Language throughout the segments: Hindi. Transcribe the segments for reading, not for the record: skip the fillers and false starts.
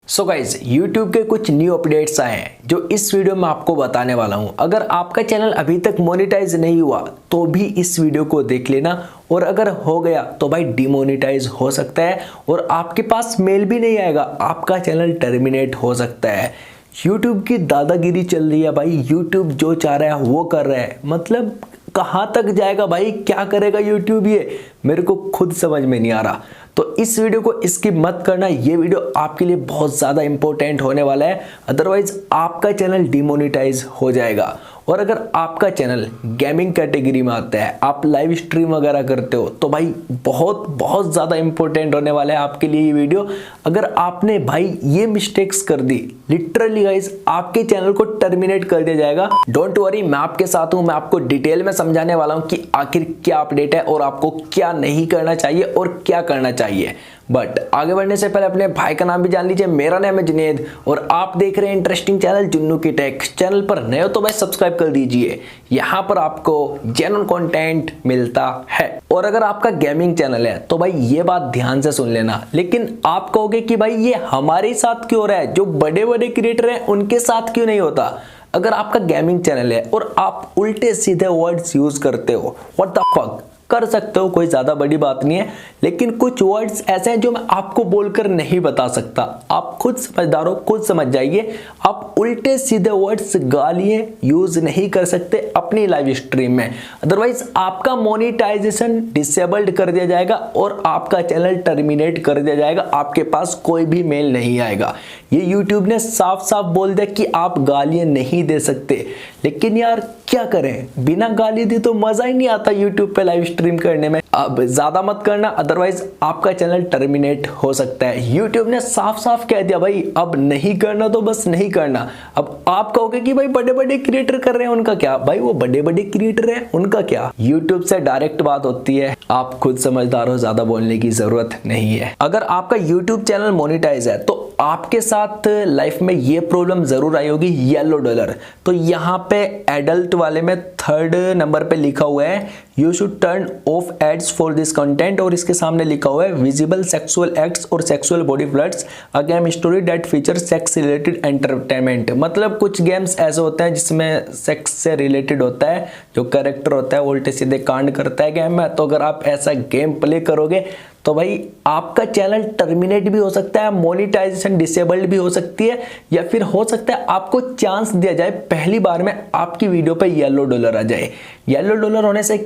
सो गाइज YouTube के कुछ न्यू अपडेट्स आए हैं जो इस वीडियो में आपको बताने वाला हूं। अगर आपका चैनल अभी तक मोनेटाइज नहीं हुआ तो भी इस वीडियो को देख लेना, और अगर हो गया तो भाई डिमोनेटाइज हो सकता है और आपके पास मेल भी नहीं आएगा, आपका चैनल टर्मिनेट हो सकता है। YouTube की दादागिरी चल रही है भाई, YouTube जो चाह रहा है वो कर रहा है। मतलब कहाँ तक जाएगा भाई, क्या करेगा YouTube, ये मेरे को खुद समझ में नहीं आ रहा। तो इस वीडियो को स्किप मत करना, ये वीडियो आपके लिए बहुत ज़्यादा इंपॉर्टेंट होने वाला है, अदरवाइज आपका चैनल डिमोनेटाइज हो जाएगा। और अगर आपका चैनल गेमिंग कैटेगरी में आता है, आप लाइव स्ट्रीम वगैरह करते हो, तो भाई बहुत ज़्यादा इंपॉर्टेंट होने वाला है आपके लिए ये वीडियो। अगर आपने भाई ये मिस्टेक्स कर दी, लिटरली गाइस आपके चैनल को टर्मिनेट कर दिया जाएगा। डोंट वरी, मैं आपके साथ हूँ, मैं आपको डिटेल में समझाने वाला हूँ कि आखिर क्या अपडेट है और आपको क्या नहीं करना चाहिए और क्या करना चाहिए। बट आगे बढ़ने से पहले अपने भाई का नाम भी जान लीजिए। मेरा नाम है जुनैद और आप देख रहे हैं इंटरेस्टिंग चैनल जुन्नू की टेक। चैनल पर नए हो तो भाई सब्सक्राइब कर दीजिए, यहाँ पर आपको जेन्युइन कंटेंट मिलता है। और अगर आपका गेमिंग चैनल है तो भाई ये बात ध्यान से सुन लेना। लेकिन आप कहोगे कि भाई ये हमारे साथ क्यों हो रहा है, जो बड़े बड़े क्रिएटर हैं उनके साथ क्यों नहीं होता। अगर आपका गेमिंग चैनल है और आप उल्टे सीधे वर्ड्स यूज करते हो, व्हाट द फक, कर सकते हो, कोई ज्यादा बड़ी बात नहीं है। लेकिन कुछ वर्ड्स ऐसे हैं जो मैं आपको बोलकर नहीं बता सकता, आप खुद समझदार हो, खुद समझ जाइए। आप उल्टे सीधे वर्ड्स, गालियां यूज नहीं कर सकते अपनी लाइव स्ट्रीम में, अदरवाइज आपका मोनेटाइजेशन डिसेबल्ड कर दिया जाएगा और आपका चैनल टर्मिनेट कर दिया जाएगा। आपके पास कोई भी मेल नहीं आएगा। ये YouTube ने साफ साफ बोल दिया कि आप गालियां नहीं दे सकते। लेकिन यार क्या करें, बिना गाली दी तो मजा ही नहीं आता YouTube पे लाइव स्ट्रीम करने में। अब ज्यादा मत करना, अदरवाइज आपका चैनल टर्मिनेट हो सकता है। YouTube ने साफ साफ कह दिया भाई, अब नहीं करना तो बस नहीं करना। अब आप कहोगे कि भाई बड़े बड़े क्रिएटर कर रहे हैं, उनका क्या। भाई वो बड़े बड़े क्रिएटर हैं, उनका क्या। YouTube से डायरेक्ट बात होती है, आप खुद समझदार हो, ज्यादा बोलने की जरूरत नहीं है। अगर आपका YouTube चैनल मोनेटाइज है तो आपके साथ लाइफ में ये प्रॉब्लम जरूर आई होगी, येलो डॉलर। तो यहाँ पे एडल्ट वाले में 3rd नंबर पे लिखा हुआ है you should turn off ads for this content, और इसके सामने लिखा हुआ है विजिबल सेक्सुअल एक्ट्स और sexual body fluids, a game story that feature sex related entertainment. मतलब कुछ गेम्स ऐसे होते हैं जिसमें सेक्स से रिलेटेड होता है, जो कैरेक्टर होता है वो उल्टे सीधे कांड करता है गेम में। तो अगर आप ऐसा गेम प्ले करोगे तो भाई आपका चैनल टर्मिनेट भी हो सकता है, मोनेटाइजेशन डिसेबल्ड भी हो सकती है, या फिर हो सकता है आपको चांस दिया जाए पहली बार में आपकी वीडियो पे येलो डॉलर आ जाए। येलो डॉलर आने से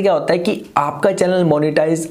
क्या होता है कि आपका चैनल मोनेटाइज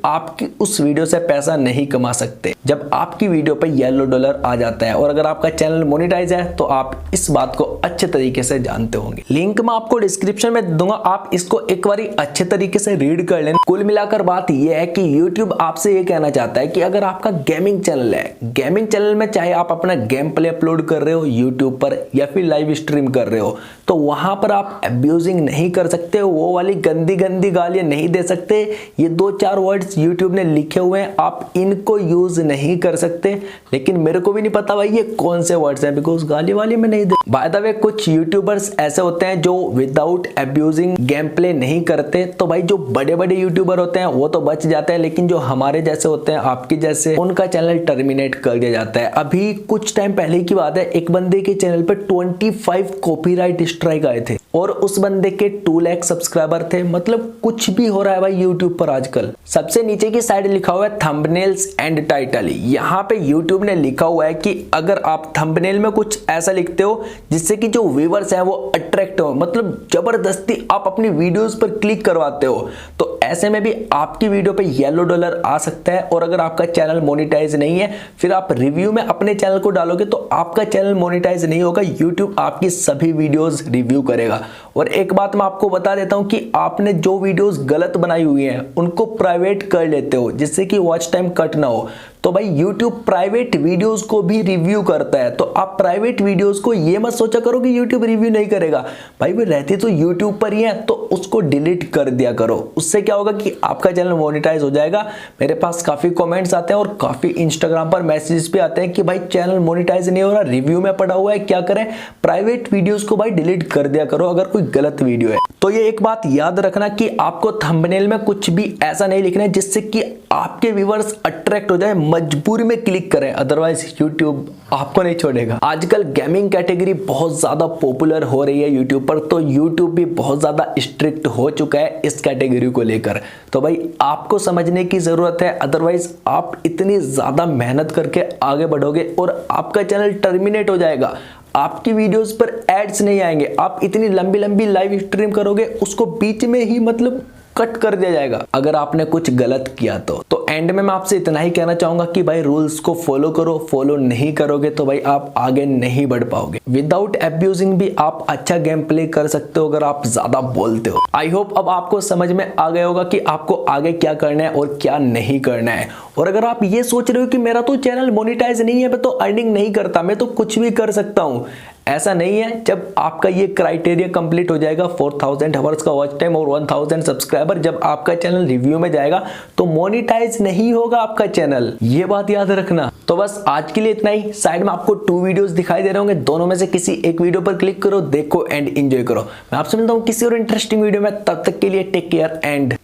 आपकी उस वीडियो से पैसा नहीं कमा सकते जब आपकी वीडियो पे येलो डॉलर आ जाता है। और अगर आपका चैनल मोनेटाइज है तो आप इस बात को अच्छे तरीके से जानते होंगे। लिंक मैं आपको डिस्क्रिप्शन में दूंगा, आप इसको एक बार अच्छे तरीके से रीड कर लेना। कुल मिलाकर बात यह है कि YouTube आपसे ये कहना चाहता है कि अगर आपका गेमिंग चैनल है, गेमिंग चैनल में चाहे आप अपना गेम प्ले अपलोड कर रहे हो YouTube पर या फिर लाइव स्ट्रीम कर रहे हो, तो वहां पर आप अब्यूजिंग नहीं कर सकते, वो वाली गंदी गंदी गालियां नहीं दे सकते। ये 2-4 वर्ड्स YouTube ने लिखे हुए हैं, आप इनको यूज नहीं कर सकते। लेकिन मेरे को भी नहीं पता भाई ये कौन से वर्ड्स हैं, बिकॉज गाली वाली में नहीं दे। बाय द वे कुछ यूट्यूबर्स ऐसे होते हैं जो विदाउट अब्यूजिंग गेम प्ले नहीं करते, तो भाई जो बड़े बड़े यूट्यूबर होते हैं वो तो बच जाते हैं, लेकिन जो हमारे जैसे होते हैं, आपके जैसे, उनका चैनल टर्मिनेट कर दिया जाता है। अभी कुछ टाइम पहले की बात है, एक बंदे के चैनल पे 25 कॉपीराइट स्ट्राइक आए थे और उस बंदे के 2 लाख सब्सक्राइबर थे। मतलब कुछ भी हो रहा है भाई YouTube पर आजकल। सबसे नीचे की साइड लिखा हुआ है थंबनेल्स एंड टाइटल। यहाँ पे YouTube ने लिखा हुआ है कि अगर आप थंबनेल में कुछ ऐसा लिखते हो जिससे कि जो व्यूअर्स हैं वो अट्रैक्ट हो, मतलब जबरदस्ती आप अपनी वीडियोस पर क्लिक करवाते हो, तो ऐसे में भी आपकी वीडियो पे येलो डॉलर आ सकता है। और अगर आपका चैनल मोनेटाइज नहीं है, फिर आप रिव्यू में अपने चैनल को डालोगे तो आपका चैनल मोनेटाइज नहीं होगा, YouTube आपकी सभी वीडियोस रिव्यू करेगा। और एक बात मैं आपको बता देता हूं कि आपने जो वीडियोस गलत बनाई हुई हैं उनको प्राइवेट कर लेते हो जिससे कि वॉच टाइम कट ना हो, तो भाई YouTube प्राइवेट वीडियोस को भी रिव्यू करता है। तो आप प्राइवेट वीडियोस को ये मत सोचा करो कि YouTube रिव्यू नहीं करेगा, भाई वो रहती तो YouTube पर ही है, तो उसको डिलीट कर दिया करो। उससे क्या होगा कि आपका चैनल मोनेटाइज हो जाएगा। मेरे पास काफी कमेंट्स आते हैं और काफी इंस्टाग्राम पर मैसेजेस भी आते हैं कि भाई चैनल मोनेटाइज नहीं हो रहा, रिव्यू में पड़ा हुआ है, क्या करें। प्राइवेट वीडियोस को भाई डिलीट कर दिया करो अगर कोई गलत वीडियो है। तो ये एक बात याद रखना कि आपको थंबनेल में कुछ भी ऐसा नहीं लिखना है जिससे कि आपके व्यूअर्स अट्रैक्ट हो जाए, मजबूरी में क्लिक करें, अदरवाइज यूट्यूब आपको नहीं छोड़ेगा। आजकल गेमिंग कैटेगरी बहुत ज्यादा पॉपुलर हो रही है यूट्यूब पर, तो यूट्यूब भी बहुत ज्यादा स्ट्रिक्ट हो चुका है इस कैटेगरी को लेकर। तो भाई आपको समझने की जरूरत है, अदरवाइज आप इतनी ज्यादा मेहनत करके आगे बढ़ोगे और आपका चैनल टर्मिनेट हो जाएगा। आपकी वीडियोस पर एड्स नहीं आएंगे, आप इतनी लंबी लंबी लाइव स्ट्रीम करोगे उसको बीच में ही मतलब कट कर दिया जाएगा अगर आपने कुछ गलत किया तो एंड में मैं आपसे इतना ही कहना चाहूंगा कि भाई रूल्स को फॉलो करो, फॉलो नहीं करोगे तो भाई आप आगे नहीं बढ़ पाओगे। विदाउट एब्यूजिंग भी आप अच्छा गेम प्ले कर सकते हो अगर आप ज्यादा बोलते हो। आई होप अब आपको समझ में आ गया होगा कि आपको आगे क्या करना है और क्या नहीं करना है। और अगर आप ये सोच रहे हो कि मेरा तो चैनल मोनेटाइज नहीं है, मैं तो अर्निंग नहीं करता, मैं तो कुछ भी कर सकता हूं, ऐसा नहीं है। जब आपका ये क्राइटेरिया कंप्लीट हो जाएगा 4000 आवर्स का वॉच टाइम और 1000 सब्सक्राइबर, जब आपका चैनल रिव्यू में जाएगा तो मोनेटाइज नहीं होगा आपका चैनल, ये बात याद रखना। तो बस आज के लिए इतना ही। साइड में आपको 2 वीडियोस दिखाई दे रहे होंगे, दोनों में से किसी एक वीडियो पर क्लिक करो, देखो एंड एंजॉय करो। मैं आपसे मिलता हूं किसी और इंटरेस्टिंग वीडियो में, तब तक के लिए टेक केयर एंड